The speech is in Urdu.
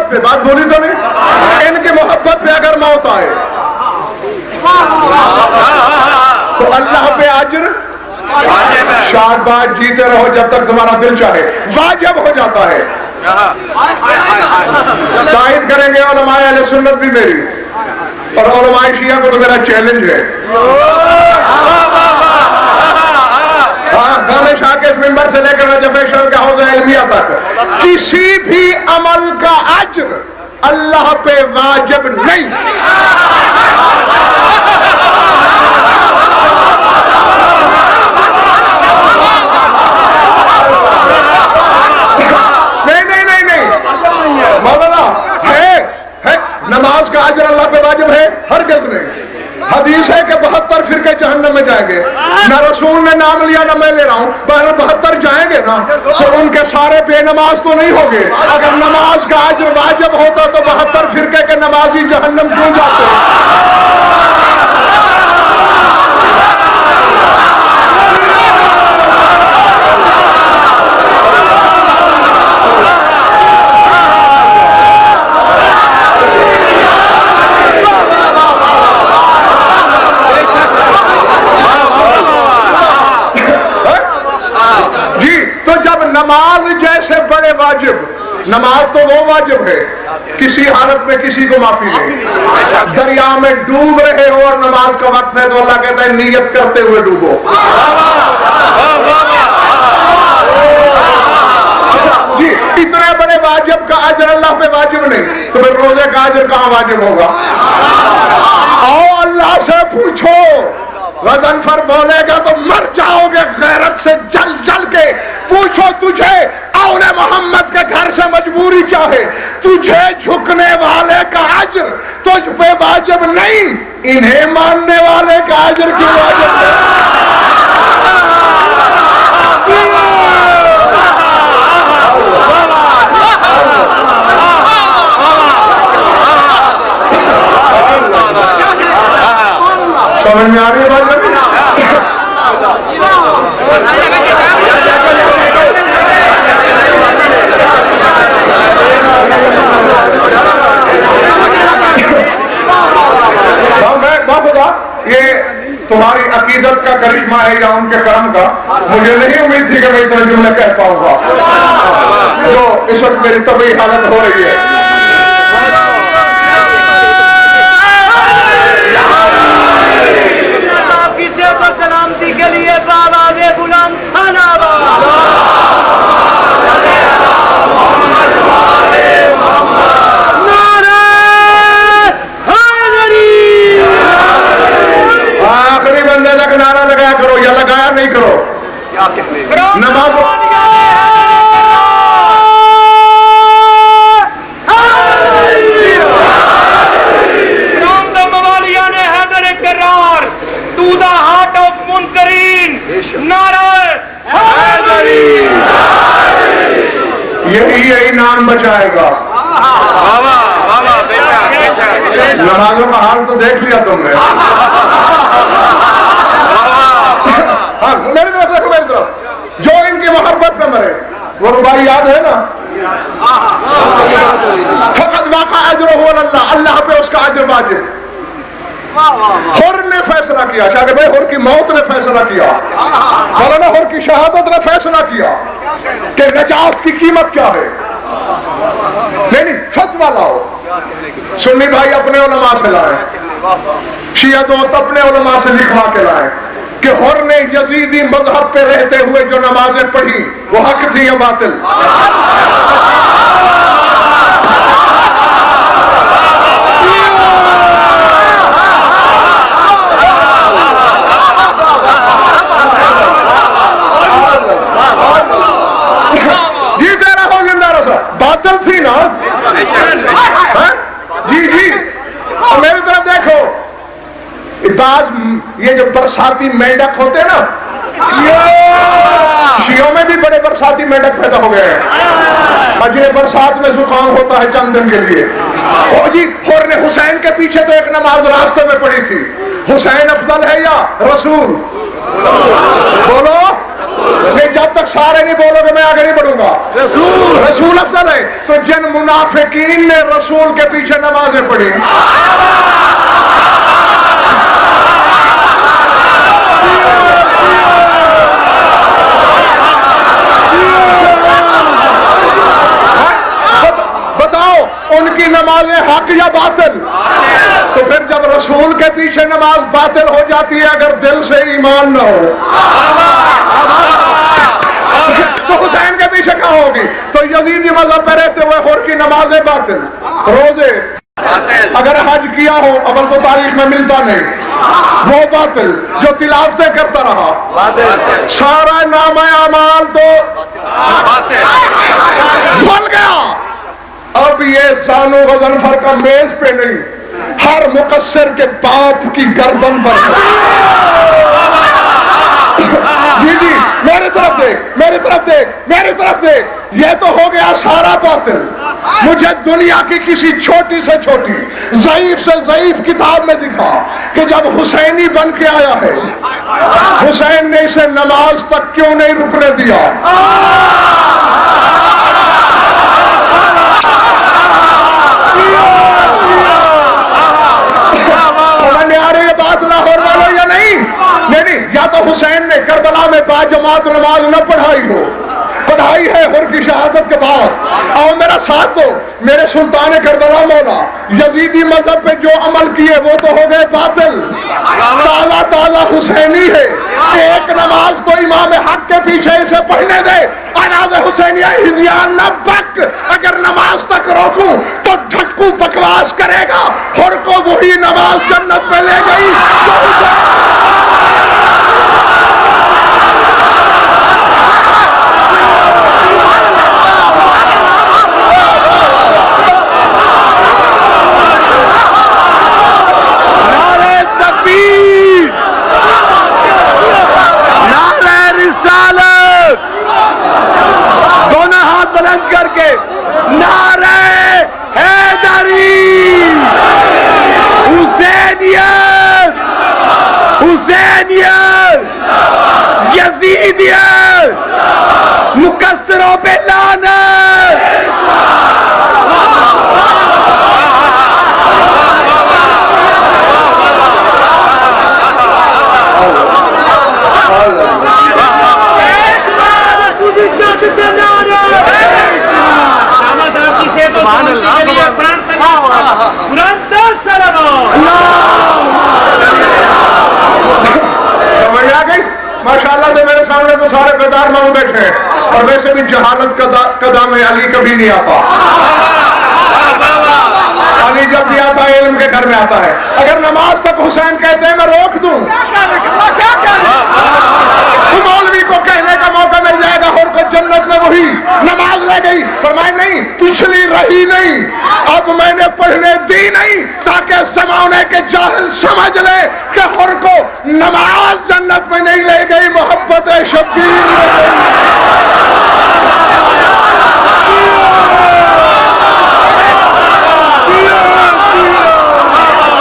محبت پہ، بات بولی تو نہیں؟ ان کی محبت پہ اگر موت آئے تو اللہ پہ اجر شاباش، جیتے رہو جب تک تمہارا دل چاہے، واجب ہو جاتا ہے۔ تائید کریں گے علماء اہل سنت بھی میری، اور علماء شیعہ کو تو میرا چیلنج ہے۔ گانے شاہ کے اس منبر سے لے کر نجف شہر کے حوض علمیہ تک کسی بھی عمل کا اجر اللہ پہ واجب نہیں۔ مولانا ہے نماز کا اجر اللہ پہ واجب ہے؟ ہرگز نہیں۔ حدیث ہے کہ 72 فرقے جہنم میں جائیں گے، نہ رسول نے نام لیا نہ میں لے رہا ہوں، 72 جائیں گے نا، تو ان کے سارے بے نماز تو نہیں ہوں گے۔ اگر نماز کا اجر واجب ہوتا تو 72 فرقے کے نمازی جہنم کیوں جاتے؟ نماز جیسے بڑے واجب، نماز تو وہ واجب ہے کسی حالت میں کسی کو معافی نہیں۔ دریا میں ڈوب رہے ہو اور نماز کا وقت ہے تو اللہ کہتا ہے نیت کرتے ہوئے ڈوبو۔ جی اتنے بڑے واجب کا اجر اللہ پہ واجب نہیں تو پھر روزے کا اجر کہاں واجب ہوگا؟ آؤ اللہ سے پوچھو، غضن فر بولے گا تو مر جاؤ گے غیرت سے جل جل کے۔ پوچھو تجھے اول محمد کے گھر سے مجبوری کیا ہے؟ تجھے جھکنے والے کا اجر تجھ پہ واجب نہیں، انہیں ماننے والے کا اجر کیوں واجب ہے؟ سمجھ میں آ رہی ہے بات؟ یہ تمہاری عقیدت کا کرشمہ ہے یا ان کے کرم کا؟ مجھے نہیں امید تھی کہ میں اتنا جملہ کہہ پاؤں گا جو اس وقت میری طبعی حالت ہو رہی ہے۔ سلامتی کے لیے بابا غلام خان آخری بندے تک نعرہ لگایا کرو یا لگایا نہیں کرو نماز یہی نام بچائے گا۔ نمازوں کا حال تو دیکھ لیا تم نے۔ ہاں میری طرف دیکھو، میری طرف جو ان کی محبت پہ مرے وہ ربائی یاد ہے نا، فقط واقع اجرہ اللہ، اللہ پہ اس کا اجر واجب۔ حر نے فیصلہ کیا، شاہ بھائی حر کی موت نے فیصلہ کیا، مولانا حر کی شہادت نے فیصلہ کیا کہ نجات کی قیمت کیا ہے۔ نہیں فتویٰ لاؤ، سنی بھائی اپنے علماء سے لائے، شیعہ دوست اپنے علماء سے لکھوا کے لائے کہ حر نے یزیدی مذہب پہ رہتے ہوئے جو نمازیں پڑھی وہ حق تھی یا باطل؟ باطل تھی نا؟ جی جی اور میری طرف دیکھو، بعض یہ جو برساتی مینڈک ہوتے ہیں نا، شیعوں میں بھی بڑے برساتی مینڈک پیدا ہو گئے ہیں، اور جنہیں برسات میں زکام ہوتا ہے چند دن کے لیے۔ جی حر نے حسین کے پیچھے تو ایک نماز راستے میں پڑھی تھی، حسین افضل ہے یا رسول؟ بولو نہیں جب تک سارے نہیں بولو گے میں آگے نہیں بڑھوں گا. رسول افضل ہے. تو جن منافقین نے رسول کے پیچھے نمازیں پڑھی بتاؤ ان کی نمازیں حق یا باطل؟ تو پھر جب رسول کے پیچھے نماز باطل ہو جاتی ہے اگر دل سے ایمان نہ ہو تو حسین کے پیچھے کہاں ہوگی؟ تو یزیدی مذہب پہ رہتے ہوئے خور کی نمازیں باطل، روزے اگر حج کیا ہو اول تو تاریخ میں ملتا نہیں وہ باطل، جو تلاوتیں کرتا رہا سارا نام اعمال تو بھول گیا. اب یہ زانو غضنفر کا میز پہ نہیں، ہر مقصر کے باپ کی گردن پر جی میری طرف دیکھ، میری طرف دیکھ، میری طرف دیکھ. یہ تو ہو گیا سارا باطل. مجھے دنیا کی کسی چھوٹی سے چھوٹی ضعیف سے ضعیف کتاب میں دکھا کہ جب حسینی بن کے آیا ہے حسین نے اسے نماز تک کیوں نہیں رکنے دیا. یا تو حسین نے کربلا میں با جماعت نماز نہ پڑھائی ہو، پڑھائی ہے حر کی شہادت کے بعد. اور میرا ساتھ دو میرے سلطان کربلا مولا یزیدی مذہب پہ جو عمل کیے وہ تو ہو گئے باطل. تازہ تازہ حسینی ہے. ایک نماز تو امام حق کے پیچھے اسے پڑھنے دے. آواز حسینیہ ہزیان نہ بک، اگر نماز تک روکوں تو جھٹکو بکواس کرے گا. حر کو وہی نماز جنت میں لے گئی کر کے نعرہ حیدری حسینیت حسینیت یزیدیت مکسروں پہ لعنت. سمجھ آ گئی؟ ماشاءاللہ سے میرے سامنے تو سارے بیدار ماؤں بیٹھے ہیں اور ویسے بھی جہالت کا دام علی کبھی نہیں آتا. علی جب بھی آتا ہے علم کے گھر میں آتا ہے. اگر نماز تک حسین کہتے ہیں میں روک دوں